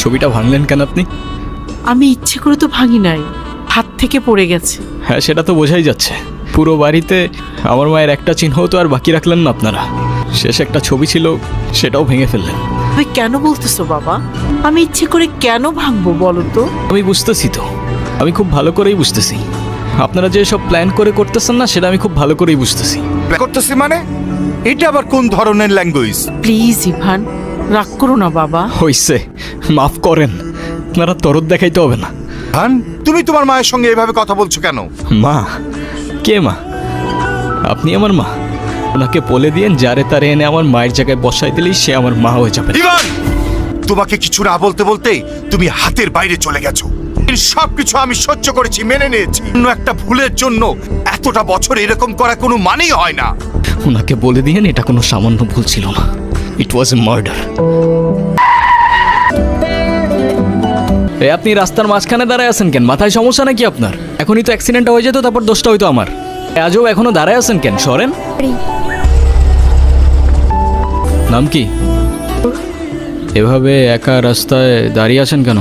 ছবিটা ভাঙলেন কেন আপনি? আমি ইচ্ছে করে তো ভাঙি নাই, হাত থেকে পড়ে গেছে। হ্যাঁ, সেটা তো বোঝাই যাচ্ছে। পুরো বাড়িতে আমার মায়ের একটা চিহ্ন তো আর বাকি রাখলেন না আপনারা। শেষ একটা ছবি ছিল, সেটাও ভেঙে ফেললেন। তুমি কেন বলতেছো বাবা? আমি ইচ্ছে করে কেন ভাঙবো বলো তো? আমি বুঝতেছি তো, আমি খুব ভালো করেই বুঝতেছি। আপনারা যে সব প্ল্যান করে করতেছেন না, সেটা আমি খুব ভালো করেই বুঝতেছি। করতেছি মানে? এটা আবার কোন ধরনের ল্যাঙ্গুয়েজ? প্লিজ ইভান, রাগ করো না বাবা। হইছে, মাফ করেন। আপনারা তরদ দেখাইতে হবে না। ভান, তুমি তোমার মায়ের সঙ্গে এভাবে কথা বলছো কেন? মা? কে মা? আপনি আমার মা। ওনাকে বলে দিয়েন যারে তারে এনে আমার মায়ের জায়গায় বসাই দিলেই সে আমার মা হয়ে যাবে। ইভান, তোমাকে কিছু না বলতে বলতে তুমি হাতের বাইরে চলে গেছো। সবকিছু আমি সহ্য করেছি, মেনে নিয়েছি। অন্য একটা ভুলের জন্য এতটা বছর এরকম করা কোনো মানেই হয় না। ওনাকে বলে দিয়েন এটা কোনো সামান্য ভুল ছিল না। ইট ওয়াজ এ মার্ডার। আপনি রাস্তার মাঝখানে দাঁড়ায় আছেন কেন? মাথায় সমস্যা নাকি আপনার? এখনই তো অ্যাক্সিডেন্টটা হয়ে যেত, তারপর দোষটা হইতো আমার। আজও এখনো দাঁড়ায় আছেন কেন? সরেন। নাম কি? এভাবে একা রাস্তায় দাঁড়িয়ে আছেন কেন?